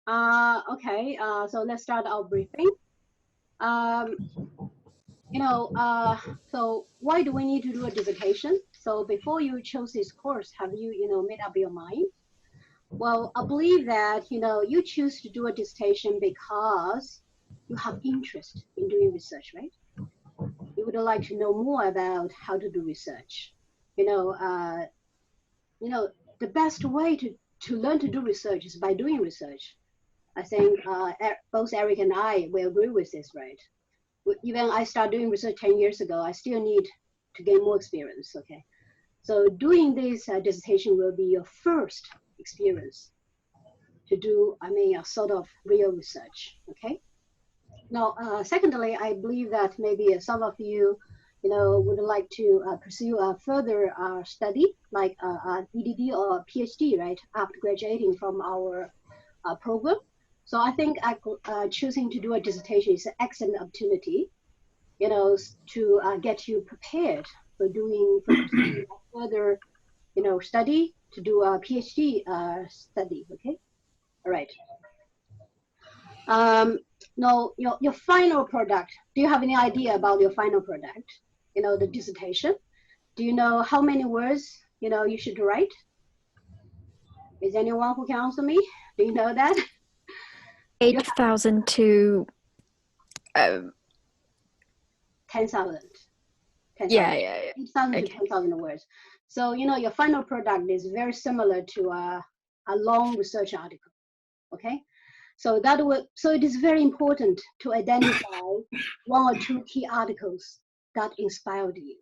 Okay, so let's start our briefing. Um, so why do we need to do a dissertation? So before you chose this course, have you, made up your mind? Well, I believe that, you choose to do a dissertation because you have interest in doing research, right? You would like to know more about how to do research. You know, uh, the best way to learn to do research is by doing research. I think both Eric and I will agree with this, right? Even I started doing research 10 years ago, I still need to gain more experience, okay? So doing this dissertation will be your first experience to do, a sort of real research, okay? Now, secondly, I believe that maybe some of you, would like to pursue a further study, like a DDD or a PhD, right, after graduating from our program. So I think choosing to do a dissertation is an excellent opportunity, to get you prepared for pursuing further, study to do a PhD study. Okay, all right. Now, your final product. Do you have any idea about your final product? The dissertation. Do you know how many words you should write? Is anyone who can answer me? Do you know that? 8,000 to 10,000. yeah. 8,000 to 10,000 words. So, your final product is very similar to a long research article, okay? So it is very important to identify one or two key articles that inspired you,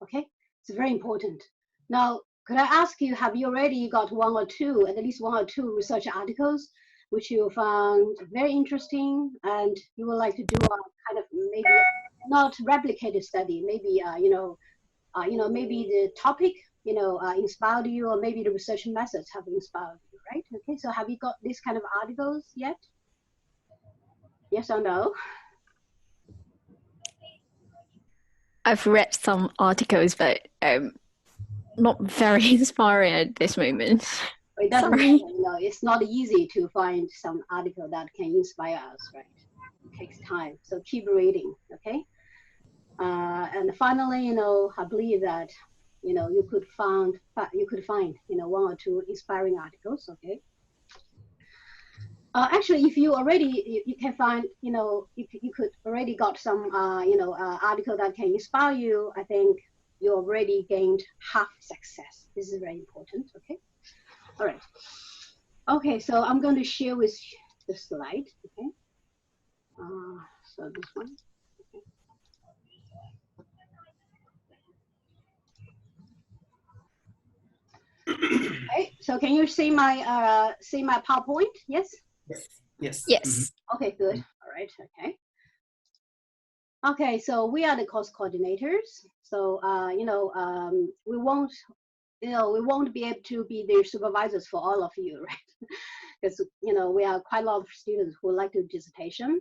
okay? It's very important. Now, could I ask you, have you already got at least one or two research articles which you found very interesting and you would like to do a kind of maybe not replicated study, maybe maybe the topic inspired you, or maybe the research methods have inspired you, right? Okay, so have you got this kind of articles yet? Yes or no? I've read some articles, but not very inspiring at this moment. It doesn't Sorry. matter, it's not easy to find some article that can inspire us, right? It takes time, so keep reading, okay? And finally, I believe that you could find one or two inspiring articles, okay? Actually, if you already you can find you could already got some article that can inspire you. I think you already gained half success. This is very important. Okay, all right. Okay, so I'm going to share with the slide. Okay, so this one. Okay, so can you see my PowerPoint? Yes. Yes. Yes. Okay, good. All right. Okay. Okay, so we are the course coordinators. So we won't be able to be the supervisors for all of you, right? Because we are quite a lot of students who like to do dissertation,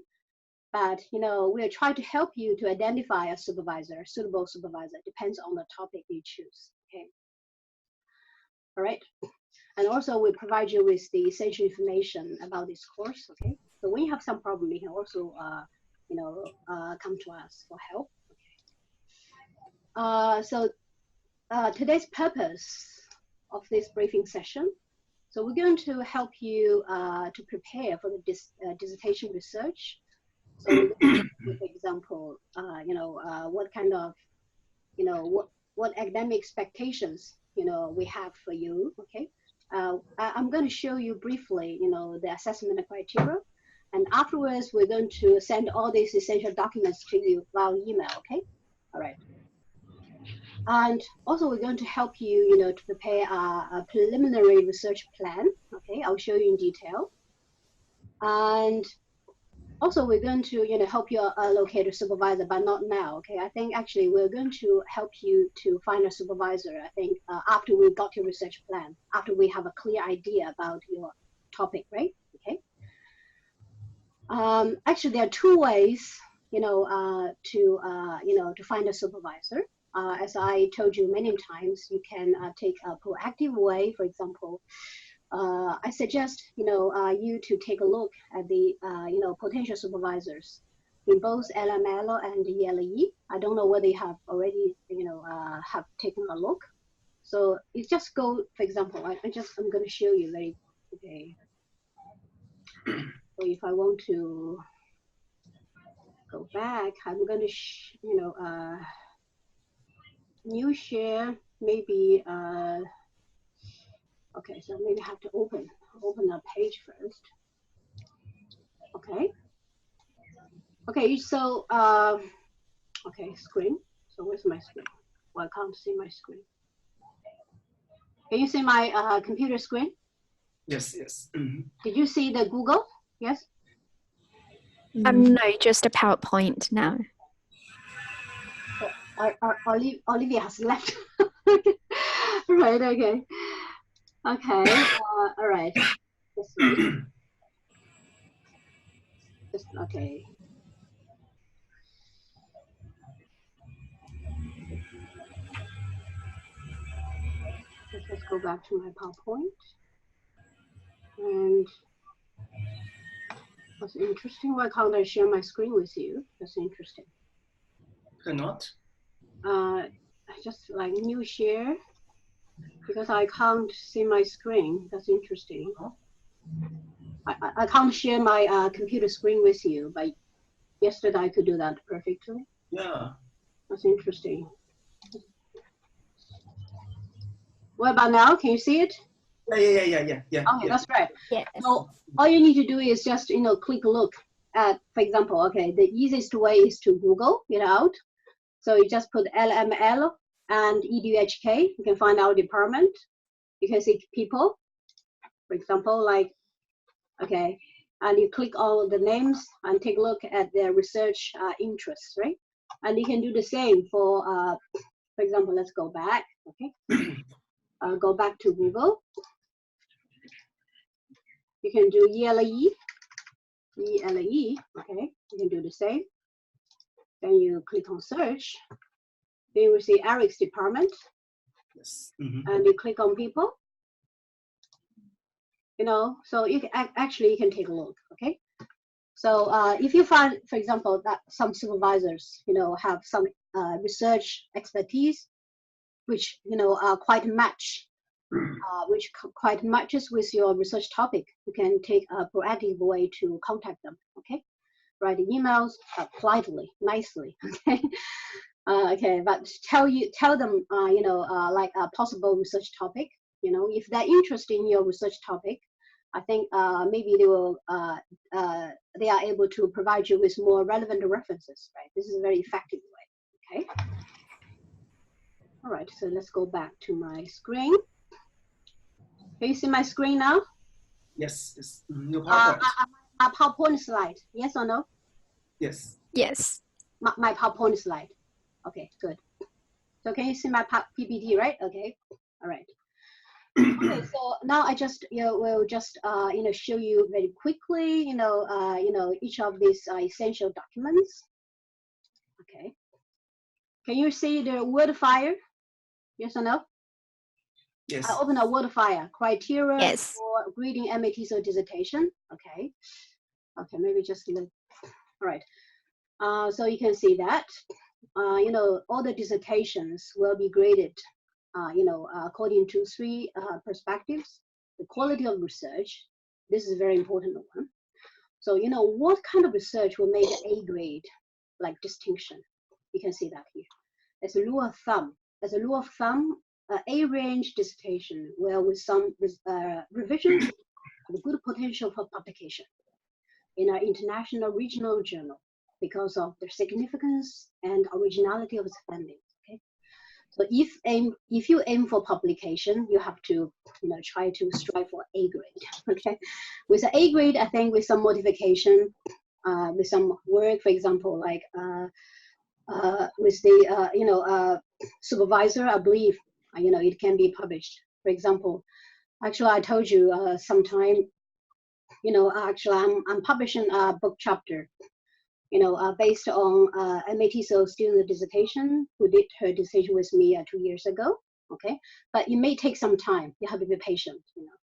but we'll try to help you to identify a suitable supervisor. Depends on the topic you choose. Okay. All right. And also we provide you with the essential information about this course. Okay. So when you have some problem, you can also come to us for help. Okay. So today's purpose of this briefing session. So we're going to help you to prepare for the dissertation research. So, for example, what kind of, what academic expectations, we have for you. Okay. I'm going to show you briefly, the assessment criteria. And afterwards, we're going to send all these essential documents to you via email. Okay. All right. And also we're going to help you, to prepare a preliminary research plan. Okay, I'll show you in detail. And also we're going to, help you locate a supervisor, but not now. Okay, I think actually we're going to help you to find a supervisor. I think after we got your research plan, after we have a clear idea about your topic, right? Okay. Actually, there are two ways, to find a supervisor. As I told you many times, you can take a proactive way. For example, I suggest, you to take a look at the, potential supervisors in both LML and ELE. I don't know whether you have already, have taken a look. So you just go, for example, I'm going to show you very, okay. So if I want to go back, I'm going to, new share, maybe, okay, so maybe I have to open a page first. Okay. Okay, so, okay, screen. So where's my screen? Well, I can't see my screen. Can you see my computer screen? Yes, yes. Did you see the Google? Yes? No, just a PowerPoint now. Olivia has left. Right, okay. Okay, all right. Just wait. Okay. Let's just go back to my PowerPoint. And that's interesting. Why can't I share my screen with you? That's interesting. Cannot? Just like new share, because I can't see my screen. That's interesting. I can't share my computer screen with you, but yesterday I could do that perfectly. Yeah. That's interesting. What about now? Can you see it? Yeah. Okay, that's right. Yes. So all you need to do is just, click a look at, for example, okay, the easiest way is to Google it out. So you just put LML and EDUHK. You can find our department. You can see people, for example, like, okay, and you click on the names and take a look at their research interests, right? And you can do the same for example, let's go back, okay? Go back to Google. You can do ELE, okay? You can do the same. Then you click on search. Then you will see Eric's department. Yes. And you click on people. So you can actually you can take a look, okay? So if you find, for example, that some supervisors, have some research expertise, which are quite match, which quite matches with your research topic, you can take a proactive way to contact them, okay? Write emails politely, nicely, okay? Okay, but tell them, like a possible research topic. If they're interested in your research topic, I think maybe they are able to provide you with more relevant references, right? This is a very effective way, okay? All right, so let's go back to my screen. Can you see my screen now? Yes. Your PowerPoint. My PowerPoint slide, yes or no? Yes. Yes. My PowerPoint slide. Okay, good. So can you see my PPT, right? Okay, all right. Okay, so now I just will just show you very quickly each of these essential documents. Okay. Can you see the word file? Yes or no? Yes. I open a word file. Criteria Yes. for grading MATs or dissertation. Okay. Okay, maybe just all right. So you can see that all the dissertations will be graded according to three perspectives. The quality of research, this is a very important one. So, what kind of research will make A grade, like distinction? You can see that here. As a rule of thumb, A range dissertation will, with some revisions, have a good potential for publication in an international regional journal because of their significance and originality of its findings. Okay. So if you aim for publication, you have to try to strive for A grade. Okay, with an A grade, I think with some modification, with some work, for example, like with the supervisor, I believe it can be published. For example, actually I told you sometime, actually I'm publishing a book chapter based on MATSO student dissertation who did her dissertation with me 2 years ago. Okay, but it may take some time. You have to be patient.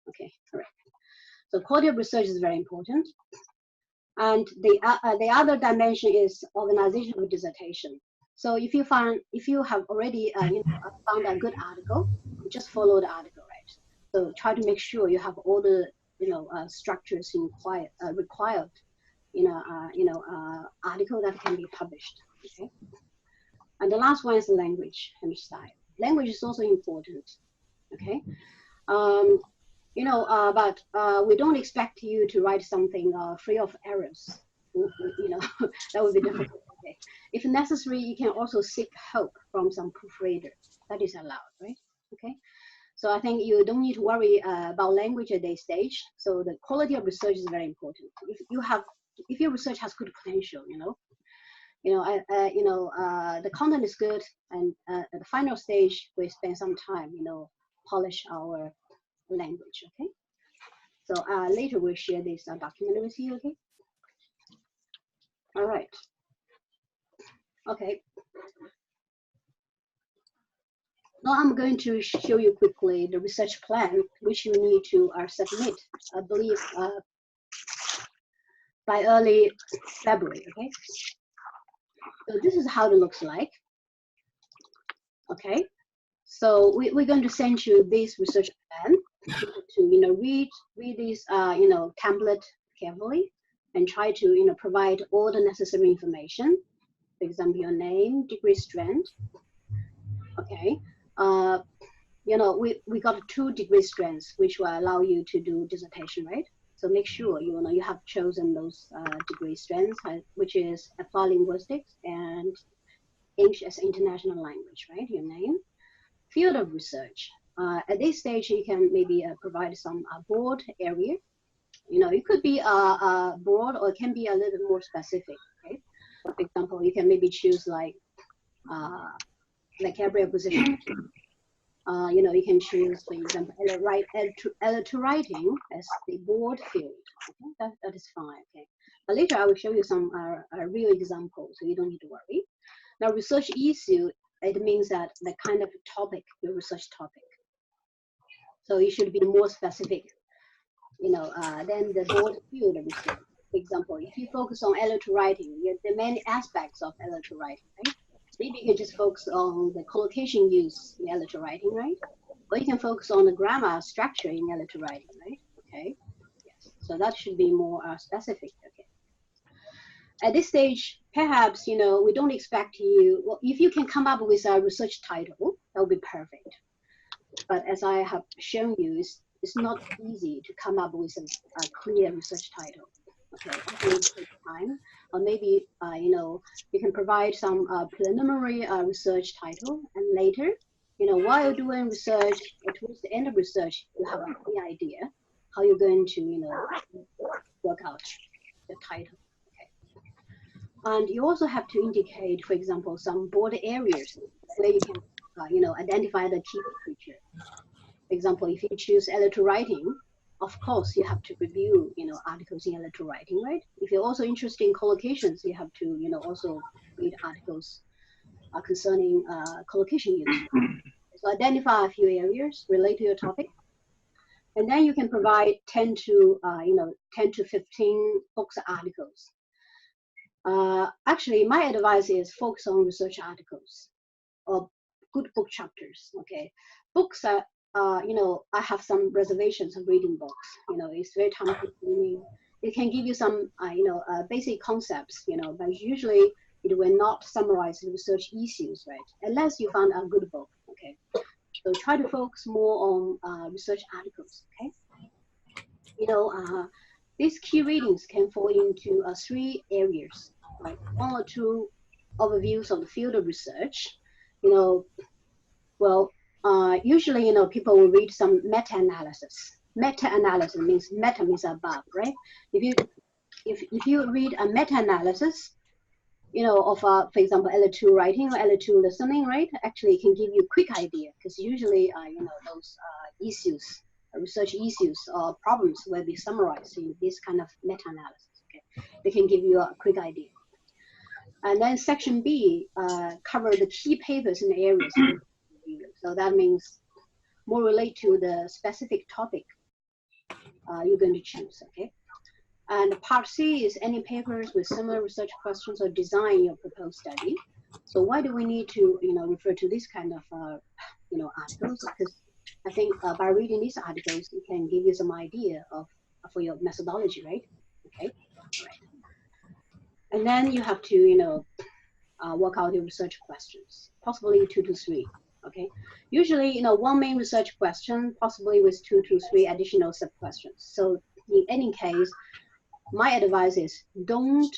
Okay, correct. So quality of research is very important. And the other dimension is organization of dissertation. So if you have already found a good article, just follow the article, right? So try to make sure you have all the structures required in a article that can be published. Okay. And the last one is language and style. Language is also important. Okay. But we don't expect you to write something free of errors. That would be difficult. Okay. If necessary, you can also seek help from some proofreader. That is allowed, right? Okay. So I think you don't need to worry about language at this stage. So the quality of research is very important. If your research has good potential, the content is good, and at the final stage, we spend some time, polish our language. Okay. So later we'll share this document with you. Okay. All right. Okay. Now I'm going to show you quickly the research plan which you need to submit, I believe, by early February. Okay. So this is how it looks like. Okay. So we're going to send you this research plan to read this template carefully and try to provide all the necessary information. For example, your name, degree strength. Okay. We got 2 degree strengths which will allow you to do dissertation, right? So make sure you have chosen those degree strengths, which is applied linguistics and English as international language, right? Your name, field of research. At this stage, you can maybe provide some broad area. It could be broad or it can be a little more specific. Okay? For example, you can maybe choose like vocabulary position. You can choose, for example, editor writing as the broad field. Okay? That is fine. Okay. But later I will show you some real examples, so you don't need to worry. Now, research issue, it means that the kind of topic, your research topic. So you should be more specific, than the broad field of research. For example, if you focus on editor writing, there are many aspects of editor writing, right? Maybe you can just focus on the collocation use in editor writing, right? Or you can focus on the grammar structure in editor writing, right? Okay. Yes. So that should be more specific. Okay. At this stage, perhaps we don't expect you. Well, if you can come up with a research title, that would be perfect. But as I have shown you, it's not easy to come up with a clear research title. Okay, it will take time, or maybe you can provide some preliminary research title, and later, while doing research or towards the end of research, you have a clear idea how you're going to work out the title. Okay, and you also have to indicate, for example, some broad areas where you can identify the key feature. For example, if you choose editor writing, of course, you have to review, articles in editor writing, right? If you're also interested in collocations, you have to, also read articles concerning collocation use. So identify a few areas related to your topic, and then you can provide 10 to 15 books articles. Actually, my advice is focus on research articles or good book chapters. Okay, books are. I have some reservations of reading books. It's very time consuming. It can give you some, basic concepts, but usually it will not summarize the research issues, right? Unless you found a good book, okay? So try to focus more on research articles, okay? These key readings can fall into 3 areas, like 1 or 2 overviews of the field of research. Usually, people will read some meta-analysis. Meta-analysis means meta means above, right? If you read a meta-analysis, of for example, L2 writing or L2 listening, right? Actually, it can give you a quick idea because usually, those issues, research issues or problems will be summarized in this kind of meta-analysis. Okay, they can give you a quick idea. And then section B cover the key papers in the areas. So that means more relate to the specific topic you're going to choose, okay? And part C is any papers with similar research questions or design your proposed study. So why do we need to, refer to this kind of, articles? Because I think by reading these articles, it can give you some idea for your methodology, right? Okay, right. And then you have to, work out your research questions, possibly 2 to 3. Okay, usually, one main research question, possibly with 2 to 3 additional sub-questions. So in any case, my advice is don't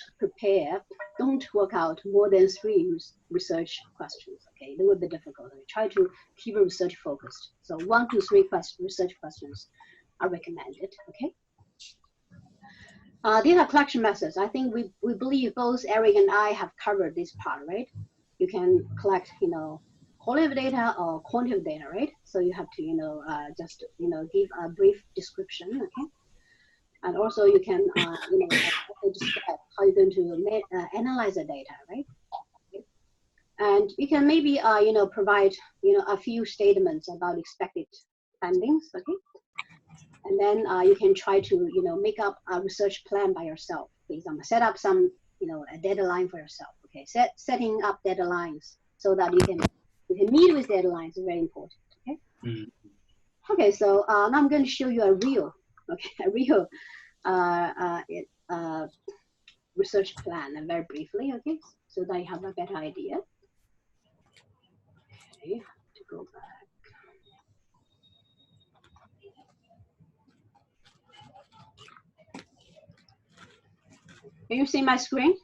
work out more than 3 research questions. Okay, they will be difficult. Try to keep it research focused. So 1 to 3 research questions are recommended. Okay. Data collection methods. I think we believe both Eric and I have covered this part, right? You can collect, qualitative data or quantitative data, right? So you have to, just, give a brief description, okay? And also you can, describe how you're going to analyze the data, right? Okay. And you can maybe, provide, a few statements about expected findings, okay? And then you can try to, make up a research plan by yourself. For example, set up some, a deadline for yourself. Okay, setting up deadlines so that you can meet with deadlines is very important. Okay. Mm-hmm. Okay, so now I'm going to show you a real research plan, very briefly. Okay, so that you have a better idea. Okay, to go back. Can you see my screen?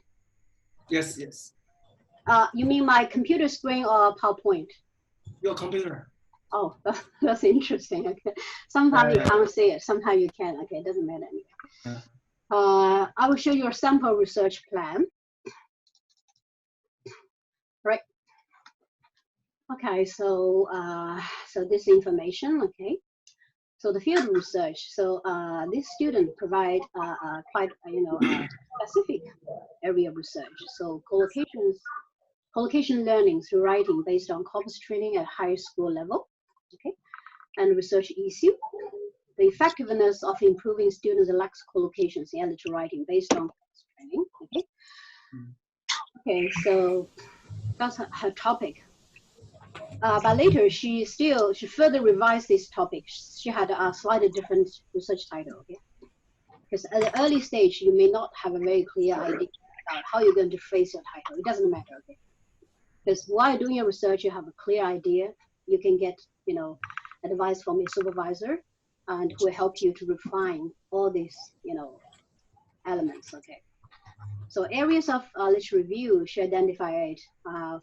Yes, yes. You mean my computer screen or PowerPoint? Your computer. Oh, that's interesting. Okay. Sometimes you can't see it, sometimes you can. Okay, it doesn't matter anyway. I will show you a sample research plan. Right. Okay, so this information, okay. So the field research. So this student provide quite specific area of research. So collocation learning through writing based on corpus training at higher school level, okay, and research issue. The effectiveness of improving students' lexical collocations in literature writing based on corpus training, okay. Okay, so that's her topic. But later, she further revised this topic. She had a slightly different research title, okay? Because at the early stage, you may not have a very clear idea about how you're going to phrase your title. It doesn't matter, okay? Because while doing your research, you have a clear idea. You can get, advice from a supervisor, and who will help you to refine all these, elements, okay? So areas of literature review, she identified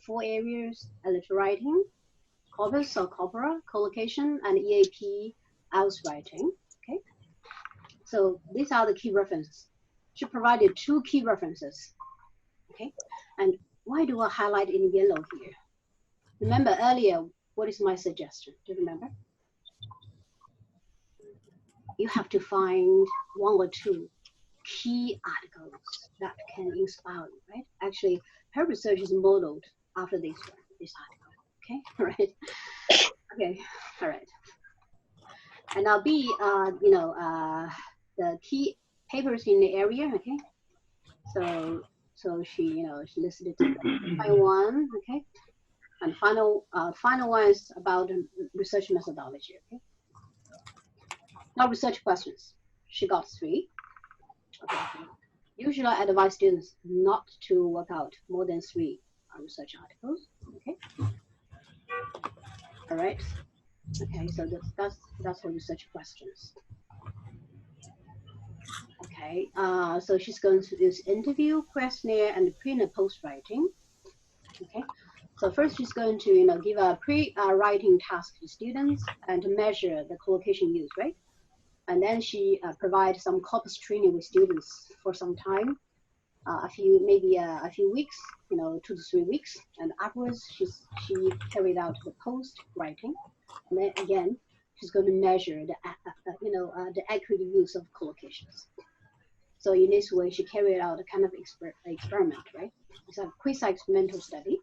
4 areas: literature writing, corpus or corpora, collocation, and EAP IELTS writing, okay? So these are the key references. She provided 2 key references, okay? And why do I highlight in yellow here? Remember earlier, what is my suggestion? Do you remember? You have to find 1 or 2 key articles that can inspire you, right? Actually, her research is modeled after this article, okay? All right. Okay, all right. And I'll be, the key papers in the area, okay? So she listed one, okay? And final one is about research methodology, okay? Now research questions. She got 3. Okay. Usually I advise students not to work out more than 3 research articles, okay? All right. Okay, so that's the research questions. Okay, so she's going to use interview, questionnaire, and pre and post writing. Okay, so first she's going to give a pre-writing task to students and to measure the collocation use, right? And then she provides some corpus training with students for some time, maybe a few weeks, 2 to 3 weeks, and afterwards she carried out the post writing, and then again she's going to measure the accurate use of collocations. So in this way, she carried out a kind of experiment, right? It's a quasi-experimental study.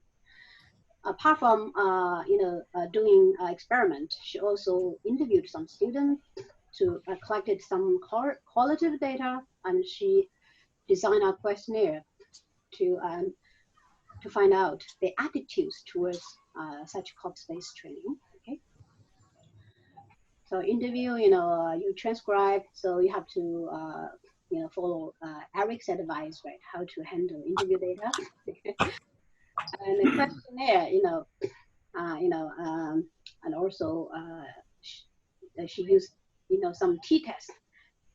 Apart from doing experiment, she also interviewed some students to collected some qualitative data, and she designed a questionnaire to find out the attitudes towards such corpse-based training. Okay. So interview, you transcribe, so you have to follow Eric's advice, right? How to handle interview data, and the questionnaire, and also she used some t-tests.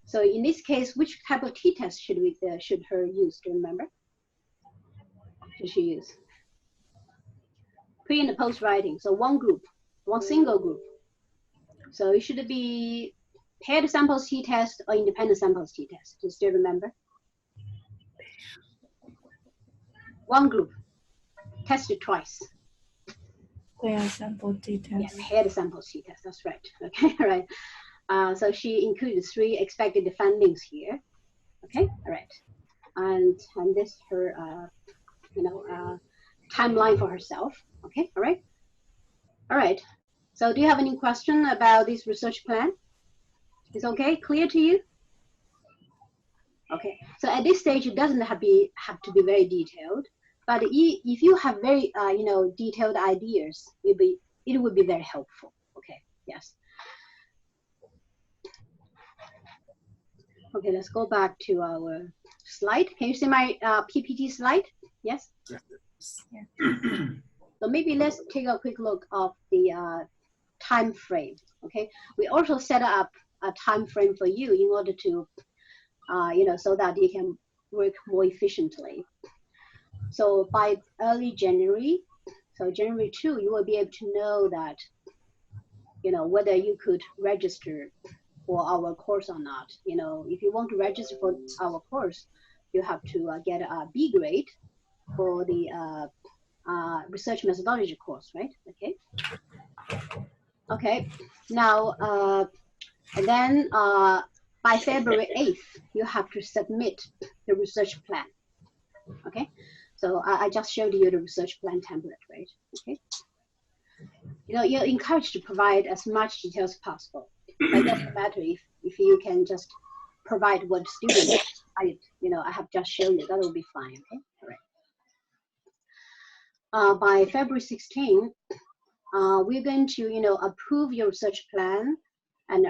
So in this case, which type of t-test should her use? Do you remember? Should she use pre and post writing? So one single group. So it should be paired samples t-test or independent samples t-test. Do you still remember? One group tested twice. Paired sample t-test. Yeah, paired samples t-test. That's right. Okay, all right. So she included 3 expected findings here. Okay, all right. And this her timeline for herself. Okay, all right. All right. So do you have any question about this research plan? Is okay? Clear to you? Okay. So at this stage, it doesn't have to be very detailed, but if you have very detailed ideas, it would be very helpful. Okay. Yes. Okay. Let's go back to our slide. Can you see my PPT slide? Yes. Yes. Yeah. So maybe let's take a quick look of the time frame. Okay. We also set up a time frame for you in order to, so that you can work more efficiently. So by early January, so January 2, you will be able to know that, whether you could register for our course or not. If you want to register for our course, you have to get a B grade for the research methodology course, right? Okay. Okay. Now, and then by February 8th, you have to submit the research plan. Okay. So I just showed you the research plan template, right? Okay. You're encouraged to provide as much details as possible. But it doesn't matter if you can just provide what students I have just shown you. That will be fine. Okay. All right. By February 16th, we're going to approve your research plan and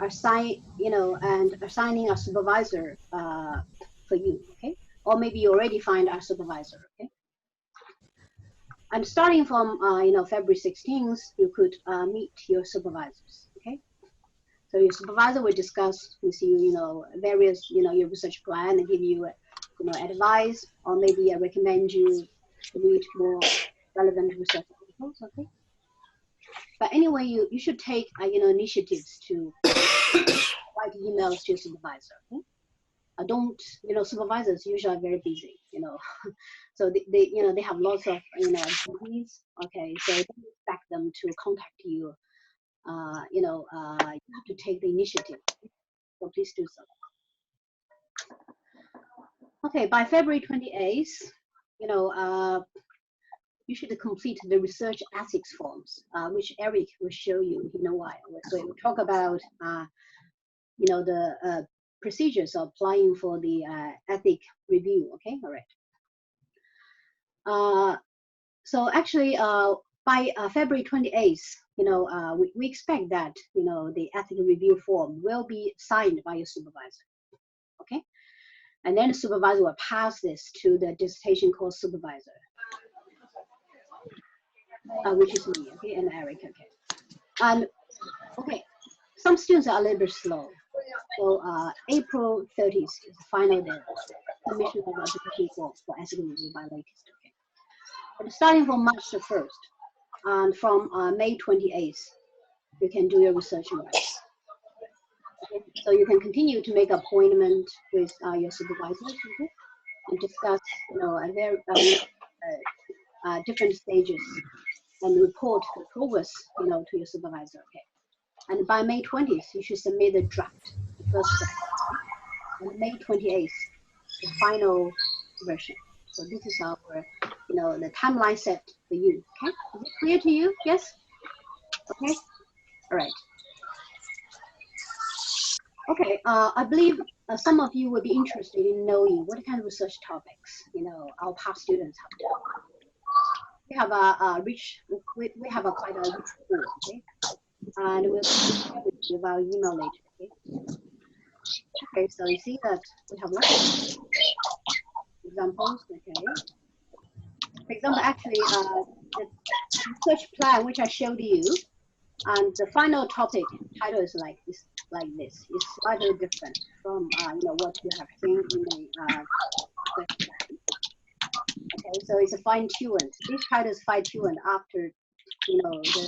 assign and assigning a supervisor for you. Okay. Or maybe you already find a supervisor. Okay. And starting from February 16th, you could meet your supervisors. Okay. So your supervisor will discuss with you, various your research plan and give you advice, or maybe recommend you to read more relevant research articles. Okay. But anyway, you should take initiatives to write emails to your supervisor. Okay? Don't supervisors usually are very busy. So they have lots of duties. Okay, so don't expect them to contact you. You have to take the initiative. So please do so. Okay, by February 28th, you should complete the research ethics forms, which Eric will show you in a while. So we'll talk about, the procedures of applying for the ethic review. Okay, all right. So actually, by February 28th, we expect that the ethic review form will be signed by your supervisor. Okay, and then the supervisor will pass this to the dissertation course supervisor. Which is me, okay, and Eric, okay. And okay, some students are a little bit slow. So April 30th is the final day. Submission of application form for ethical review by latest, okay. But starting from March the 1st, and from May 28th, you can do your research work. Okay? So you can continue to make appointment with your supervisors, okay, and discuss, at very different stages, and report the progress, to your supervisor. Okay. And by May 20th, you should submit the draft, the first draft. And May 28th, the final version. So this is our, the timeline set for you. Okay. Is it clear to you? Yes. Okay. All right. Okay, I believe some of you would be interested in knowing what kind of research topics, our past students have done. We have we have a quite a rich pool, okay? And we'll share with our email later, okay? Okay, so you see that we have lots of examples, okay? For example, actually, the research plan which I showed you, and the final topic title is like this. It's slightly different from what you have seen in the research plan. Okay, so it's a fine-tuned. This title is fine-tuned after after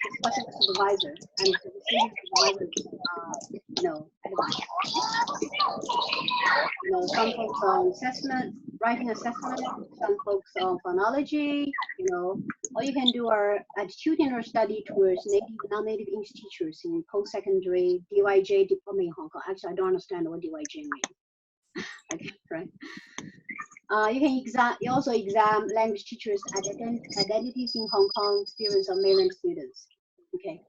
discussion with supervisor and receiving supervisor's advice. Some focus on assessment, writing assessment, some focus on phonology, or you can do our attitudinal study towards native, non-native English teachers in post-secondary DYJ diploma in Hong Kong. Actually, I don't understand what DYJ means. Okay, right. You also examine language teachers' identities in Hong Kong, experience of mainland students. Okay.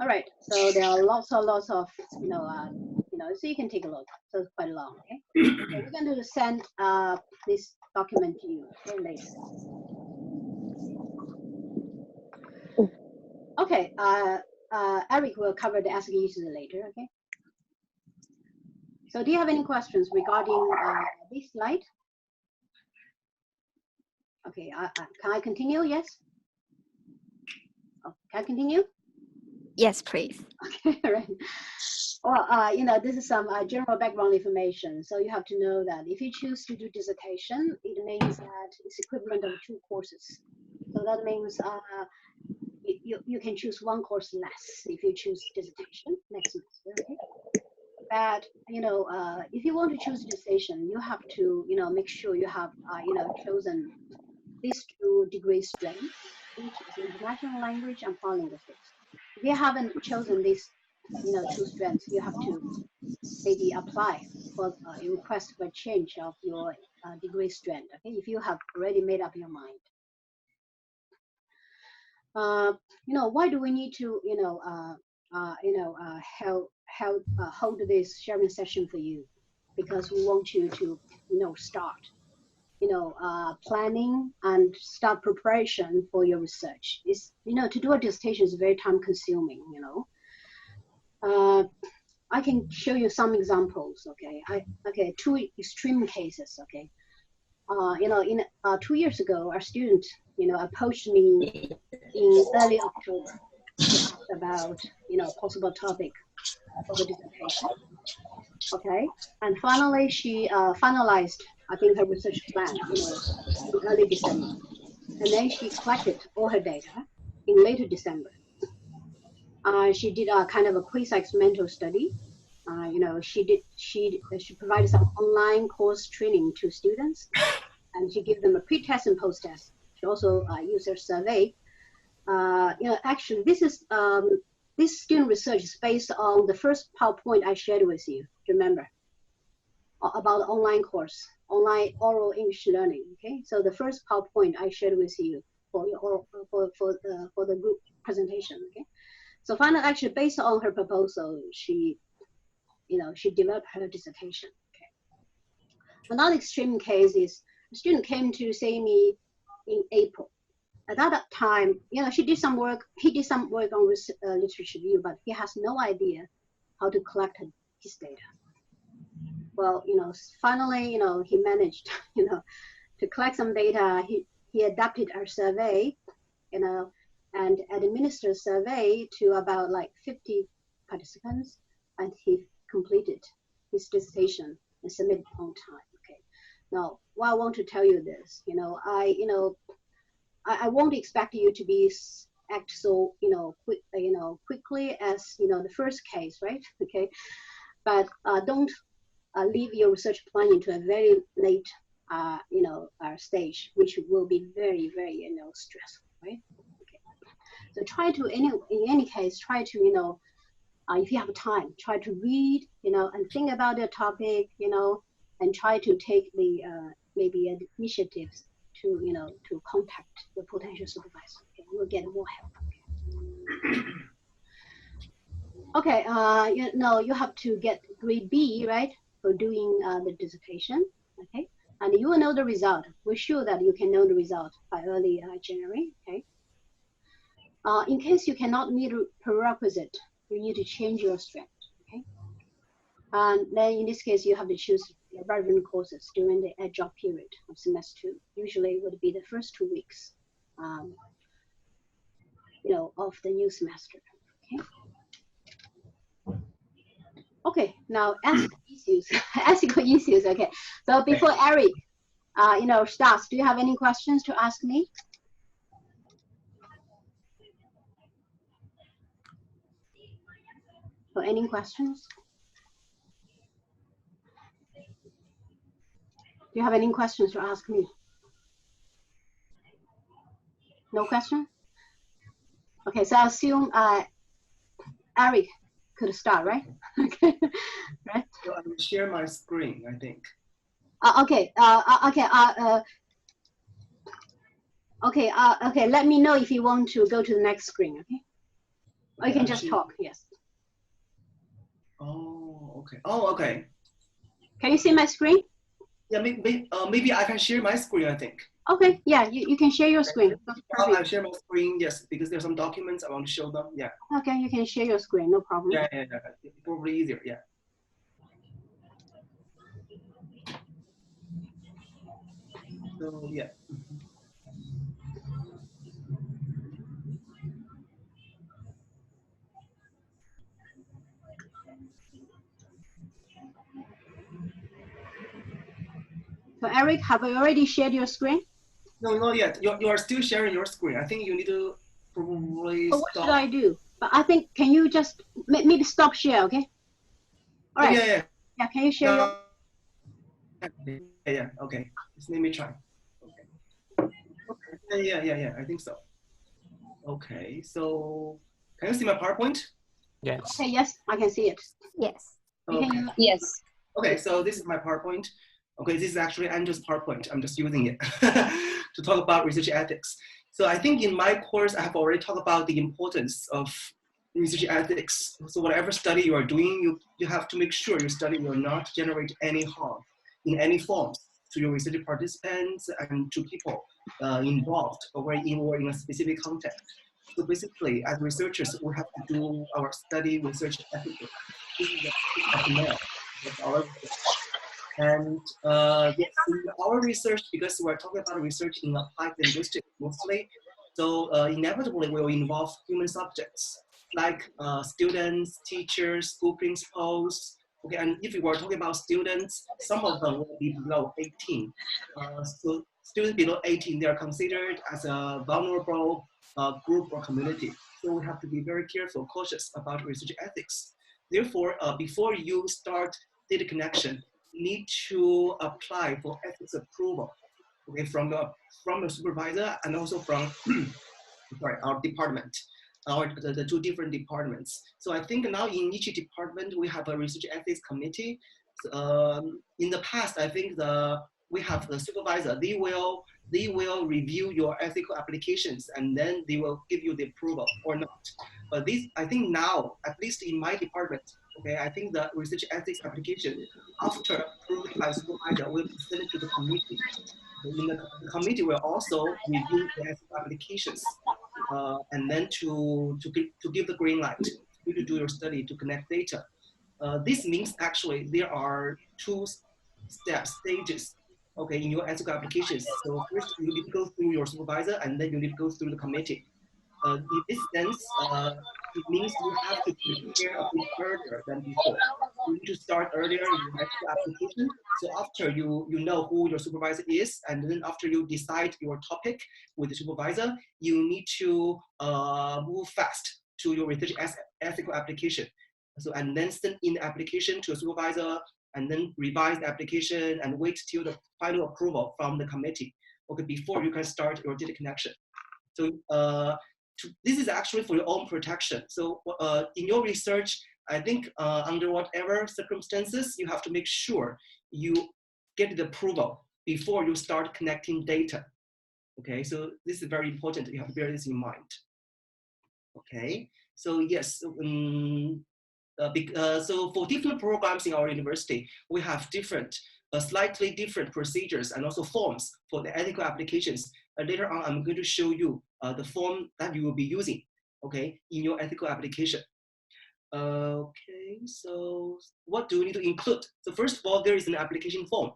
All right. So there are lots of so you can take a look. So it's quite long. Okay. So we're going to send this document to you later. Okay. Eric will cover the ASCII issues later. Okay. So do you have any questions regarding this slide? Okay, can I continue? Yes? Oh, can I continue? Yes, please. Okay, right. Well, this is some general background information. So you have to know that if you choose to do dissertation, it means that it's equivalent of 2 courses. So that means you can choose 1 course less if you choose dissertation next semester. Okay? But if you want to choose dissertation, you have to make sure you have chosen these 2 degree streams, which is international language and foreign linguistics. If you haven't chosen these 2 strands, you have to maybe apply for a request for a change of your degree strand. Okay, if you have already made up your mind. Why do we need to hold this sharing session for you? Because we want you to start planning and start preparation for your research. Is to do a dissertation is very time consuming. I can show you some examples. Okay, 2 extreme cases. Okay, in 2 years ago, our student approached me in early October to ask about possible topic for the dissertation. Okay, and finally she finalized, I think, her research plan in early December, and then she collected all her data in later December. She did a kind of a quasi-experimental study. She provided some online course training to students, and she gave them a pre-test and post-test. She also used her survey. Actually, this student research is based on the first PowerPoint I shared with you. Remember about online course, online oral English learning. Okay, so the first PowerPoint I shared with you for the group presentation. Okay, so finally, actually, based on her proposal, she developed her dissertation. Okay, another extreme case is a student came to see me in April. At that time, she did some work. He did some work on literature review, but he has no idea how to collect his data. Well, finally, he managed, to collect some data. He adapted our survey, and administered survey to about like 50 participants, and he completed his dissertation and submitted on time. Okay. Now, why I want to tell you this, I won't expect you to act so quickly as the first case, right? Okay, but don't leave your research planning to a very late stage, which will be very, very stressful, right? Okay, so try to in any case try to if you have time, try to read and think about the topic and try to take the maybe initiatives to contact the potential supervisor. Okay, you will get more help. Okay. Okay, you have to get grade B, right, for doing the dissertation, okay? And you will know the result. We're sure that you can know the result by early January, okay? In case you cannot meet a prerequisite, you need to change your stream, okay? And then in this case, you have to choose relevant courses during the adjunct period of semester 2. Usually it would be the first 2 weeks, of the new semester, okay? Okay, now ethical issues, ethical issues. Okay, so before Eric, starts, do you have any questions to ask me? So any questions? Do you have any questions to ask me? No question? Okay, so I assume Eric could start, right? Okay, right? So I will share my screen, I think. Okay. Okay. Let me know if you want to go to the next screen. Okay. Or you can just talk. Yes. Oh, okay. Oh, okay. Can you see my screen? Yeah, maybe I can share my screen, I think. Okay. Yeah, you can share your screen. That's perfect. I'll share my screen, yes, because there's some documents I want to show them. Yeah. Okay, you can share your screen. No problem. Yeah. It's probably easier. Yeah. So yeah. So Eric, have you already shared your screen? No, not yet. You are still sharing your screen. I think you need to probably So what should I do? But I think, can you just maybe stop share, okay? All right. Yeah. Yeah, can you share your? Yeah. Okay. Just let me try. Okay. Yeah. I think so. Okay. So can you see my PowerPoint? Yes. Okay. Yes, I can see it. Yes. Okay. Yes. Okay. So this is my PowerPoint. Okay. This is actually Andrew's PowerPoint. I'm just using it to talk about research ethics. So I think in my course, I have already talked about the importance of research ethics. So whatever study you are doing, you have to make sure your study will not generate any harm in any form to your research participants and to people involved or in a specific context. So basically, as researchers, we have to do our study research ethically. This is the rationale of our research. And yes, in our research, because we're talking about research in applied linguistics mostly, so inevitably will involve human subjects like students, teachers, school principals. Okay, and if we were talking about students, some of them will be below 18. So students below 18, they are considered as a vulnerable group or community. So we have to be very careful, cautious about research ethics. Therefore, before you start data connection, need to apply for ethics approval, okay, from the supervisor and also from our department, the two different departments. So I think now in each department we have a research ethics committee. In the past, I think we have the supervisor. They will review your ethical applications and then they will give you the approval or not. But this, I think now, at least in my department, okay, I think the research ethics application, after approved by supervisor, will be sent to the committee. The committee will also review the ethical applications and then to give the green light for you to do your study to connect data. This means actually there are two stages, okay, in your ethical applications. So first you need to go through your supervisor and then you need to go through the committee. In this sense, it means you have to prepare a bit further than before. You need to start earlier in your ethical application. So after you know who your supervisor is, and then after you decide your topic with the supervisor, you need to move fast to your research ethical application. So and then send in the application to a supervisor, and then revise the application and wait till the final approval from the committee. Okay, before you can start your data connection. So this is actually for your own protection. So in your research, I think under whatever circumstances, you have to make sure you get the approval before you start connecting data. Okay, so this is very important. You have to bear this in mind. Okay, so yes, So for different programs in our university, we have different, slightly different procedures and also forms for the ethical applications. Later on, I'm going to show you the form that you will be using, okay, in your ethical application. Okay, so what do we need to include? So first of all, there is an application form.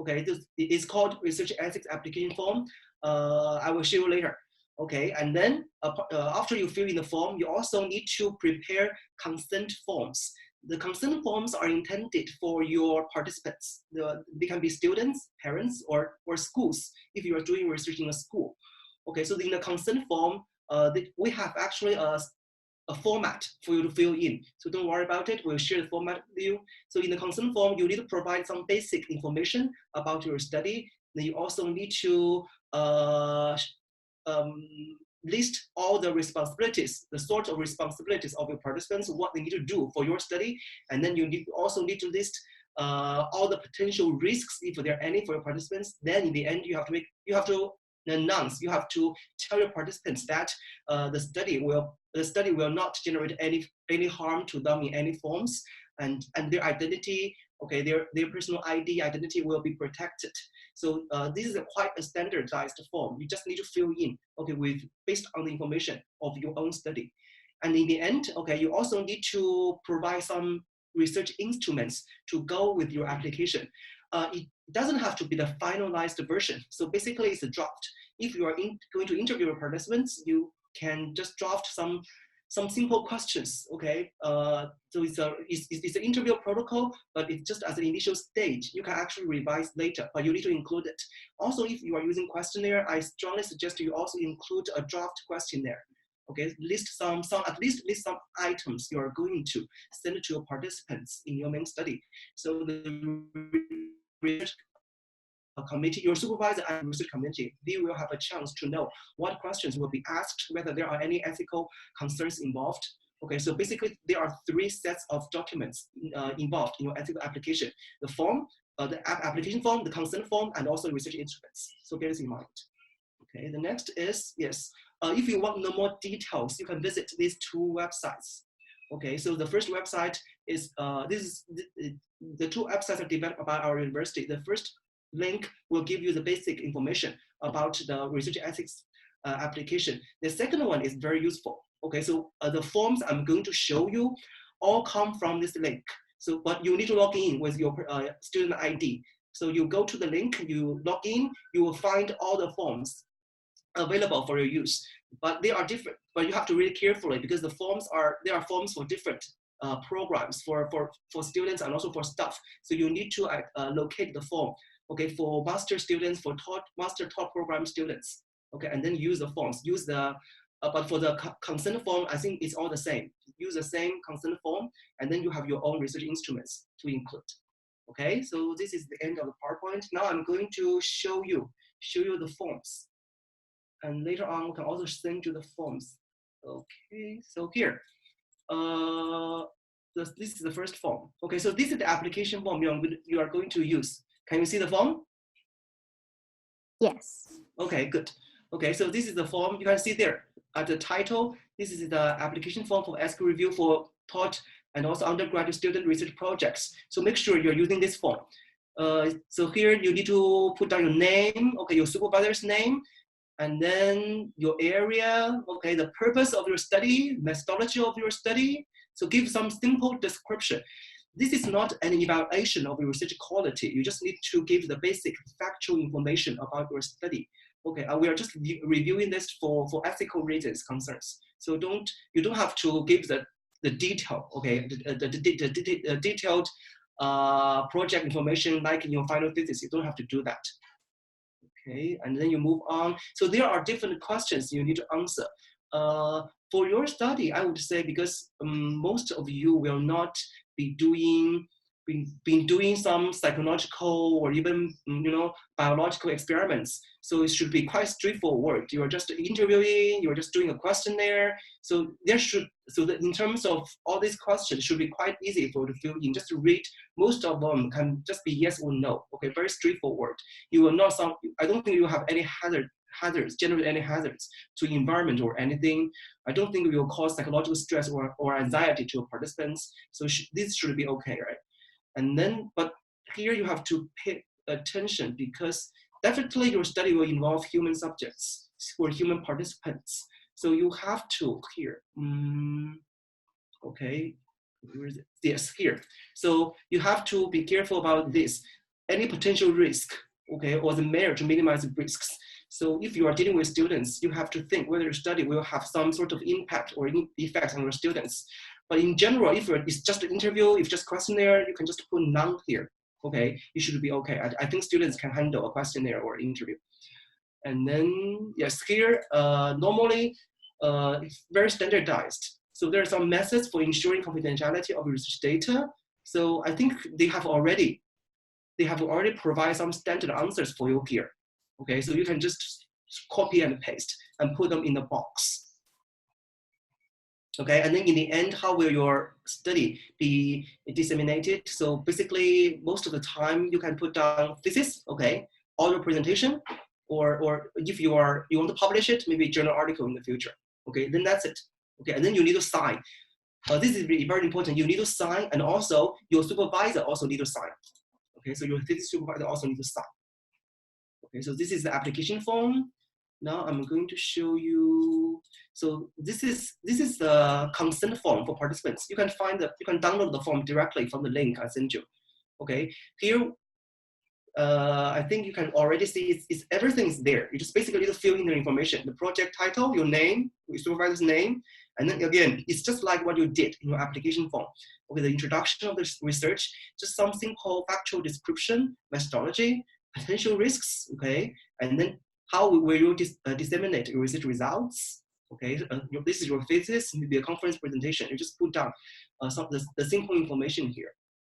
Okay, it is called research ethics application form. I will show you later. Okay, and then after you fill in the form, you also need to prepare consent forms. The consent forms are intended for your participants. They can be students, parents, or schools if you are doing research in a school. Okay, so in the consent form, we have actually a format for you to fill in. So don't worry about it. We'll share the format with you. So in the consent form, you need to provide some basic information about your study. Then you also need to list all the responsibilities, the sort of responsibilities of your participants, what they need to do for your study. And then you also need to list all the potential risks, if there are any, for your participants. Then in the end, you have to announce, you have to tell your participants that the study will not generate any harm to them in any forms, and their identity, okay, their personal identity will be protected. So this is quite a standardized form. You just need to fill in, okay, based on the information of your own study. And in the end, okay, you also need to provide some research instruments to go with your application. It doesn't have to be the finalized version. So basically it's a draft. If you are going to interview your participants, you can just draft some simple questions, okay? So it's an interview protocol, but it's just as an initial stage. You can actually revise later, but you need to include it. Also, if you are using questionnaire, I strongly suggest you also include a draft questionnaire. Okay, at least list some items you are going to send to your participants in your main study. So the research committee, your supervisor and research committee, they will have a chance to know what questions will be asked, whether there are any ethical concerns involved. Okay, so basically there are 3 sets of documents involved in your ethical application: the form, the application form, the consent form, and also research instruments. So bear this in mind. Okay, the next is, yes, if you want to know more details, you can visit these 2 websites. Okay, so the first website is, the 2 websites are developed by our university. The first link will give you the basic information about the research ethics application. The second one is very useful. Okay, so the forms I'm going to show you all come from this link. So, but you need to log in with your student ID. So you go to the link, you log in, you will find all the forms available for your use. But they are different, but you have to read carefully, because there are forms for different programs, for students and also for staff. So you need to locate the form, okay, for master students, for master top program students, okay, and then use the forms. But for the consent form, I think it's all the same. Use the same consent form, and then you have your own research instruments to include. Okay, so this is the end of the PowerPoint. Now I'm going to show you the forms. And later on, we can also send you the forms. Okay, so here, this is the first form. Okay, so this is the application form you are going to use. Can you see the form? Yes. Okay, good. Okay, so this is the form. You can see there at the title. This is the application form for ethical review for taught and also undergraduate student research projects. So make sure you're using this form. So here you need to put down your name, okay, your supervisor's name, and then your area, okay, the purpose of your study, methodology of your study. So give some simple description. This is not an evaluation of your research quality. You just need to give the basic factual information about your study. Okay, we are just reviewing this for ethical reasons, concerns. So you don't have to give the detail, okay, the detailed project information like in your final thesis. You don't have to do that. Okay, and then you move on. So there are different questions you need to answer. For your study, I would say, because most of you will not be doing some psychological or even biological experiments. So it should be quite straightforward. You are just interviewing, you are just doing a questionnaire. So in terms of all these questions, it should be quite easy for you to fill in. Just to read, most of them can just be yes or no. Okay, very straightforward. You will not I don't think you have any hazards, generate any hazards to environment or anything. I don't think it will cause psychological stress or anxiety to participants. So this should be okay, right? And then, but here you have to pay attention because definitely your study will involve human subjects or human participants. So you have to here, okay, where is it? Yes, here. So you have to be careful about this, any potential risk, okay, or the measure to minimize the risks. So if you are dealing with students, you have to think whether your study will have some sort of impact or effect on your students. But in general, if it's just an interview, if just questionnaire, you can just put none here, okay? You should be okay. I think students can handle a questionnaire or interview. And then, yes, here, normally, it's very standardized. So there are some methods for ensuring confidentiality of research data. So I think they have already provided some standard answers for you here. Okay, so you can just copy and paste and put them in the box. Okay, and then in the end, how will your study be disseminated? So basically, most of the time you can put down thesis, okay, or your presentation, or if you want to publish it, maybe a journal article in the future. Okay, then that's it. Okay, and then you need to sign. This is really very important. You need to sign, and also your supervisor also need to sign. Okay, so your thesis supervisor also need to sign. Okay, so this is the application form. Now I'm going to show you. So this is the consent form for participants. You can download the form directly from the link I sent you. Okay, here I think you can already see everything is there. You just basically need to fill in the information, the project title, your name, your supervisor's name, and then again, it's just like what you did in your application form. Okay, the introduction of this research, just some simple factual description, methodology, potential risks, okay, and then how will you disseminate your research results? Okay, this is your thesis, maybe a conference presentation. You just put down some the simple information here.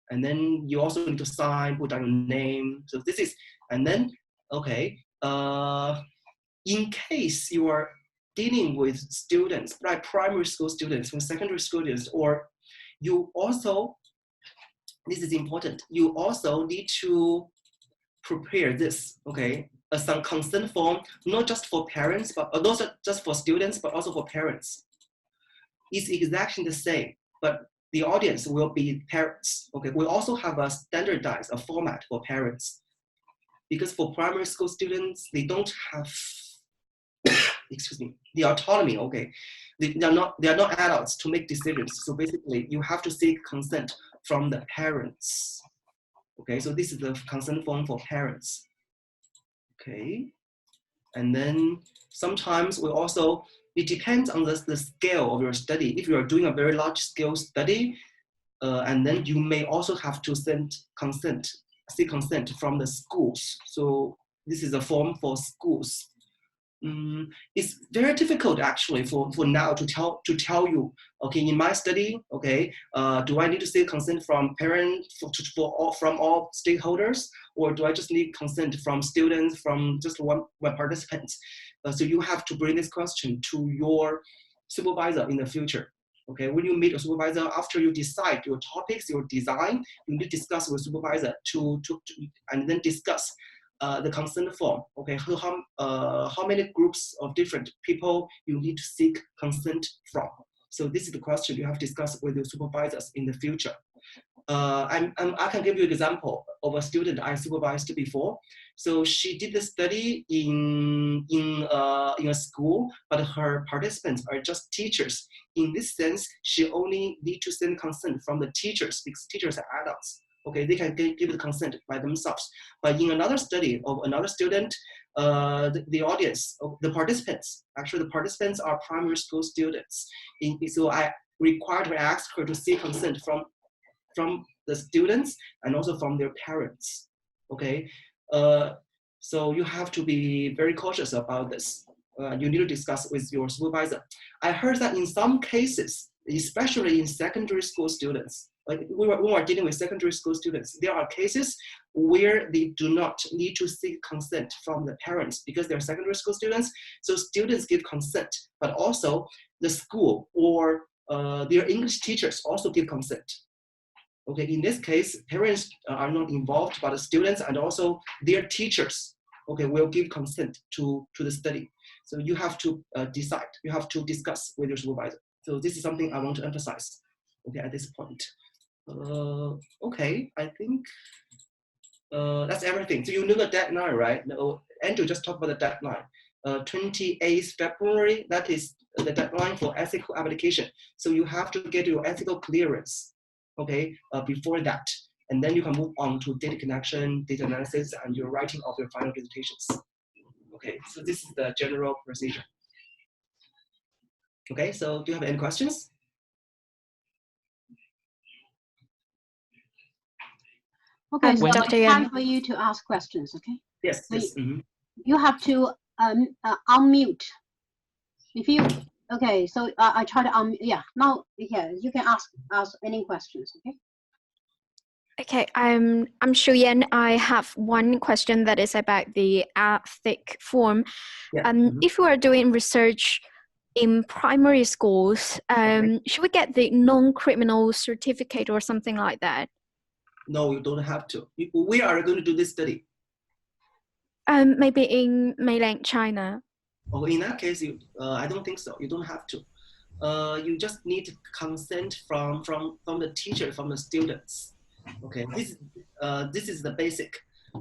And then you also need to sign, put down your name. So this is, and then, okay, in case you are dealing with students, like primary school students, from secondary school students, or you also, this is important, you also need to prepare this, okay, some consent form, not just for parents, but not just for students, but also for parents. It's exactly the same, but the audience will be parents. Okay, we also have a standardized format for parents, because for primary school students, they don't have, excuse me, the autonomy. Okay, they are not adults to make decisions. So basically, you have to seek consent from the parents. Okay, so this is the consent form for parents. Okay, and then sometimes we also, it depends on the scale of your study. If you are doing a very large scale study, and then you may also have to seek consent from the schools. So this is a form for schools. It's very difficult actually for now to tell you, okay, in my study, okay, do I need to seek consent from parents, from all stakeholders, or do I just need consent from students, from just one participant? So you have to bring this question to your supervisor in the future. Okay, when you meet a supervisor, after you decide your topics, your design, you need to discuss with supervisor and then discuss the consent form. Okay, how many groups of different people you need to seek consent from? So this is the question you have to discuss with your supervisors in the future. I can give you an example of a student I supervised before. So she did the study in a school, but her participants are just teachers. In this sense, she only need to send consent from the teachers, because teachers are adults. Okay, they can give the consent by themselves. But in another study of another student, the audience, the participants, actually the participants are primary school students. So I required to ask her to seek consent from the students and also from their parents. Okay, so you have to be very cautious about this. You need to discuss with your supervisor. I heard that in some cases, especially in secondary school students, like when we're dealing with secondary school students, there are cases where they do not need to seek consent from the parents because they're secondary school students. So students give consent, but also the school or their English teachers also give consent. Okay, in this case, parents are not involved, but the students and also their teachers okay, will give consent to the study. So you have to decide, you have to discuss with your supervisor. So this is something I want to emphasize, okay, at this point. Okay, I think that's everything. So you know the deadline, right? No, Andrew just talked about the deadline. 28th February, that is the deadline for ethical application. So you have to get your ethical clearance, okay, before that. And then you can move on to data connection, data analysis, and your writing of your final dissertations. Okay, so this is the general procedure. Okay, so do you have any questions? Okay, so Dr. it's Yan. time for you to ask questions, okay? Yes, yes. You have to unmute. If you, okay, so I try to yeah, now, yeah, you can ask any questions, okay? Okay, I'm Shuyan. I have one question that is about the ethic form. Yeah. If we are doing research in primary schools, should we get the non-criminal certificate or something like that? No, you don't have to. We are going to do this study. Maybe in mainland China. Oh, in that case, I don't think so. You don't have to. You just need consent from the teacher, from the students. Okay, this is the basic.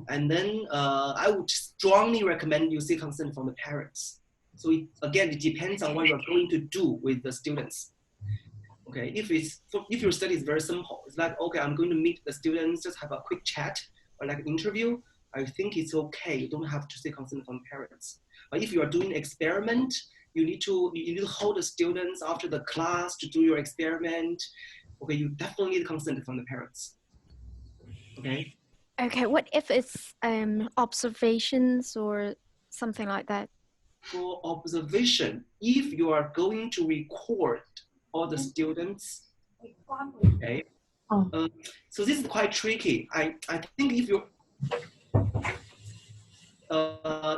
And then I would strongly recommend you seek consent from the parents. So again, it depends on what you're going to do with the students. Okay, if your study is very simple, it's like, okay, I'm going to meet the students, just have a quick chat or like an interview, I think it's okay. You don't have to seek consent from parents. But if you are doing experiment, you need to hold the students after the class to do your experiment. Okay, you definitely need consent from the parents. Okay. Okay, what if it's observations or something like that? For observation, if you are going to record all the students, okay. So this is quite tricky. I think if you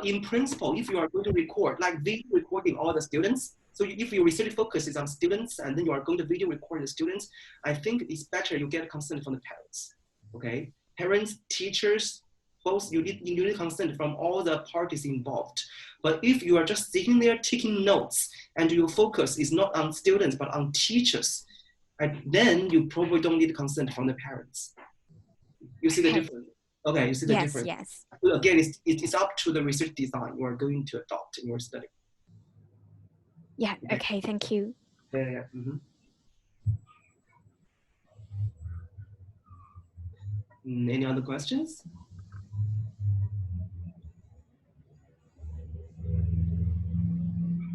in principle, if you are going to record, like video recording all the students, so if your research focus is on students and then you are going to video record the students, I think it's better you get consent from the parents. Okay, parents, teachers, both, you need consent from all the parties involved. But if you are just sitting there taking notes and your focus is not on students but on teachers, then you probably don't need consent from the parents. You see the difference? Okay, you see the difference? Yes. Again, it's up to the research design you are going to adopt in your study. Yeah, okay, thank you. Yeah. Any other questions?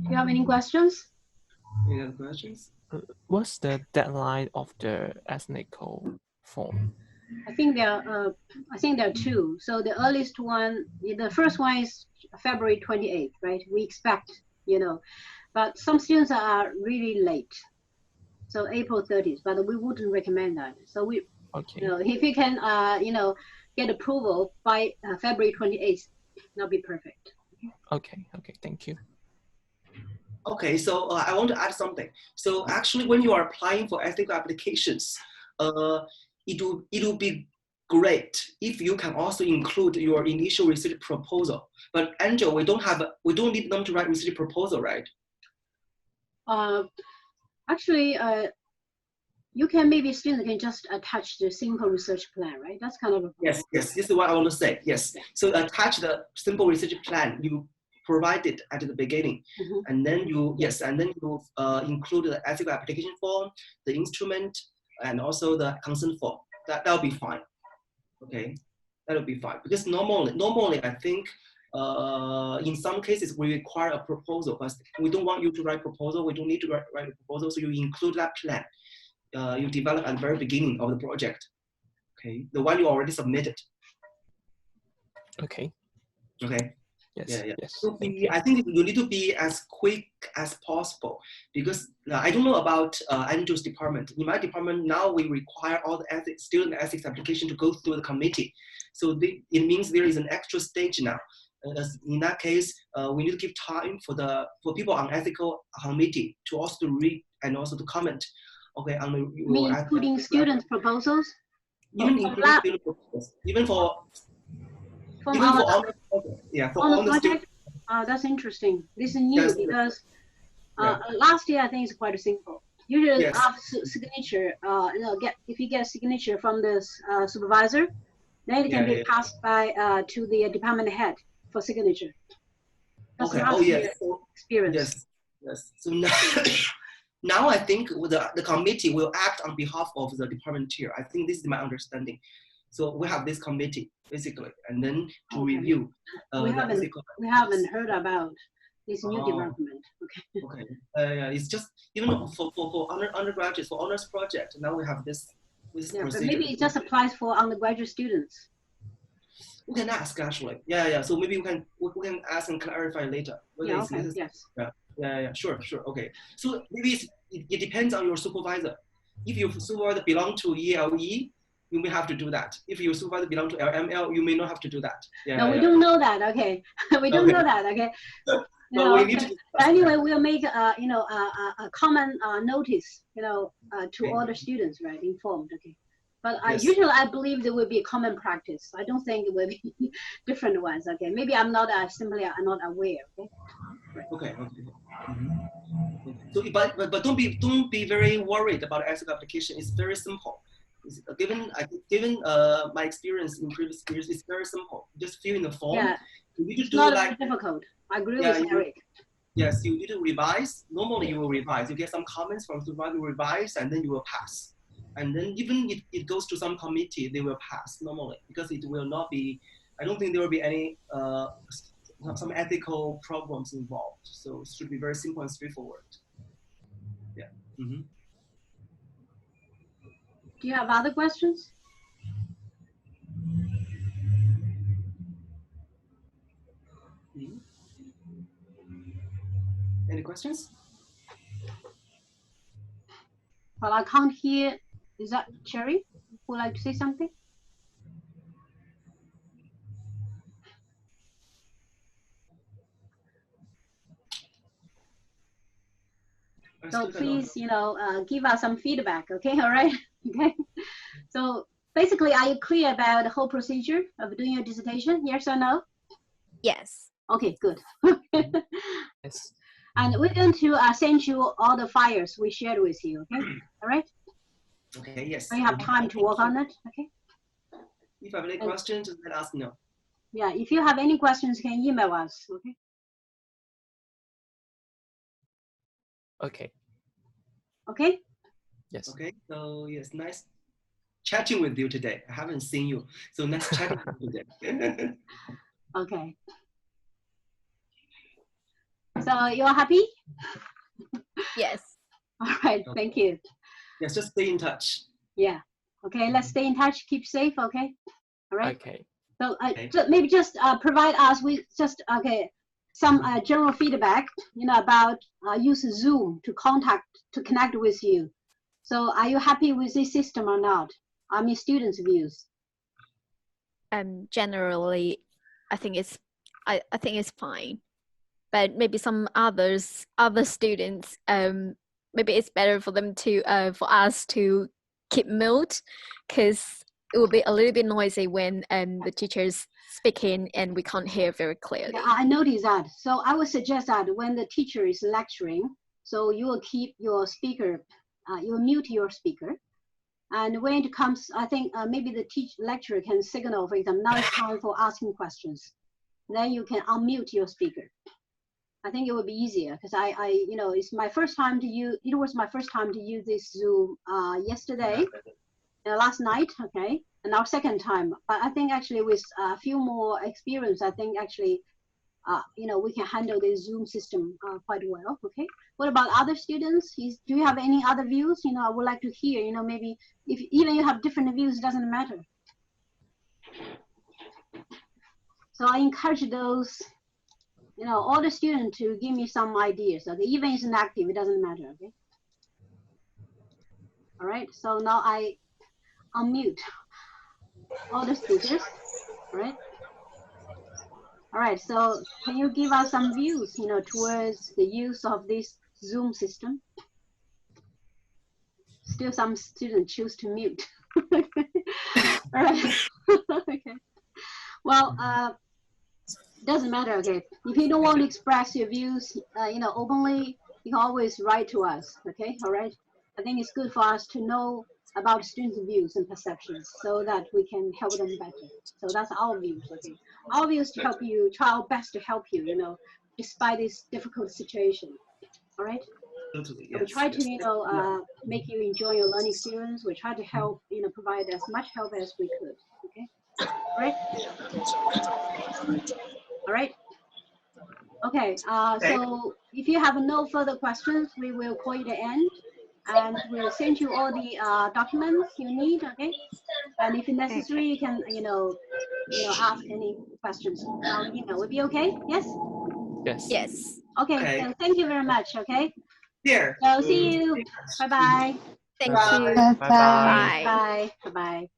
Do you have any questions? Any other questions? What's the deadline of the ethnical form? I think there are two. So the earliest one, the first one is February 28th, right? We expect, but some students are really late. So April 30th, but we wouldn't recommend that. So we, if you can, get approval by February 28th, that'll be perfect. Okay, thank you. Okay, so I want to add something. So actually, when you are applying for ethical applications, it will be great if you can also include your initial research proposal. But Angel, we don't need them to write research proposal, right? Actually, you can, maybe students can just attach the simple research plan, right? That's kind of a yes. This is what I want to say. Yes. So attach the simple research plan you provided at the beginning, and then you include the ethical application form, the instrument, and also the consent form. That'll be fine. Okay, that'll be fine, because normally I think in some cases we require a proposal, but we don't want you to write proposal. We don't need to write a proposal, so you include that plan you develop at the very beginning of the project. Okay, the one you already submitted. Okay. Yes. Yes. So I think you need to be as quick as possible, because I don't know about Andrew's department. In my department now, we require all the student ethics application to go through the committee. So it means there is an extra stage now. In that case, we need to give time for people on ethical committee to also read and also to comment. Okay, on the including students' proposals. Even including student proposals, even for Okay. Yeah, for On the all the students. project, that's interesting. This is new Yes. because Yeah. last year I think it's quite simple. Usually Yes. after signature, if you get a signature from the supervisor, then it can be passed by to the department head for signature. That's Okay. last Oh yes. year's So, experience. yes. Yes. So now, now I think the committee will act on behalf of the department chair. I think this is my understanding. So we have this committee basically, and then to Okay. review. We haven't heard about this new Oh. development. Okay. Okay. Yeah, it's just even for undergraduates for honors project. Now we have this Yeah, procedure. but maybe it just applies for undergraduate students. We can ask actually. Yeah. So maybe we can ask and clarify later. Yeah. Okay. Yes. Yeah. Sure. Okay. So maybe it depends on your supervisor. If your supervisor belong to ELE, you may have to do that. If your supervisor belong to LML, you may not have to do that. Yeah. No, we don't know that. Okay. We don't know that. Okay. But we need to discuss anyway, we'll make a common notice, to all the students, right, informed. Okay. But Yes. usually I believe there will be a common practice. I don't think it will be different ones. Okay. Maybe I'm not simply I'm not aware. Okay. Okay. Mhm. So, but don't be very worried about ESSEC application. It's very simple. Given my experience in previous years, it's very simple. Just fill in the form. Yeah. You need to It's do not like difficult. I agree with Eric. yes, you need to revise. Normally you will revise. You get some comments from supervisor, revise, and then you will pass. And then even if it goes to some committee, they will pass normally because it will not be. I don't think there will be any some ethical problems involved. So it should be very simple and straightforward. Yeah. Mm-hmm. Do you have other questions? Mm-hmm. Any questions? Well, I can't hear. Is that Cherry? Would like to say something? So please, give us some feedback. Okay, all right. Okay. So basically, are you clear about the whole procedure of doing your dissertation? Yes or no? Yes. Okay, good. Yes. And we're going to send you all the files we shared with you. Okay, all right. Okay. Yes. So you have time to work on it. Okay. If you have any questions, just let us know. Yeah, if you have any questions, you can email us. Okay. Okay. Okay. Yes. Okay. So yes, nice chatting with you today. I haven't seen you, so nice chatting with you today. Okay. So you're happy? Yes. All right. Thank you. Yes, just stay in touch. Yeah. Okay. Let's stay in touch. Keep safe. Okay. All right. Okay. So maybe just provide us with just some general feedback, about use Zoom to connect with you. So are you happy with this system or not? I mean, students' views. Generally, I think it's fine, but maybe some other students, maybe it's better for them to for us to keep mute, because it will be a little bit noisy when the teacher's speaking and we can't hear very clearly. Yeah, I noticed that. So I would suggest that when the teacher is lecturing, so you will keep your speaker, you'll mute your speaker. And when it comes, I think maybe the lecturer can signal, for example, now it's time for asking questions. Then you can unmute your speaker. I think it would be easier because it's my first time to use. It was my first time to use this Zoom yesterday, last night. Okay, and now second time. But I think actually with a few more experience, I think actually, we can handle the Zoom system quite well. Okay. What about other students? Do you have any other views? I would like to hear. Maybe if even you have different views, it doesn't matter. So I encourage those. All the students to give me some ideas. Okay, even if it's inactive, it doesn't matter. Okay. All right. So now I unmute all the speakers. All right. All right. So can you give us some views, towards the use of this Zoom system? Still, some students choose to mute. All right. Okay. Well, Doesn't matter, okay? If you don't want to express your views, openly, you can always write to us, okay? All right? I think it's good for us to know about students' views and perceptions so that we can help them better. So that's our views, okay? Our views to help you, try our best to help you, despite this difficult situation, all right? Totally, We yes. try to, make you enjoy your learning experience. We try to help, provide as much help as we could, okay? All right? All right? Okay, so if you have no further questions, we will call you the end, and we'll send you all the documents you need, okay? And if necessary, you can, ask any questions. Our email will be okay? Yes? Yes. Yes. Okay, so thank you very much, okay? Here. So see you. Bye-bye. Thank Bye. you. Bye bye. Bye. Bye. Bye-bye.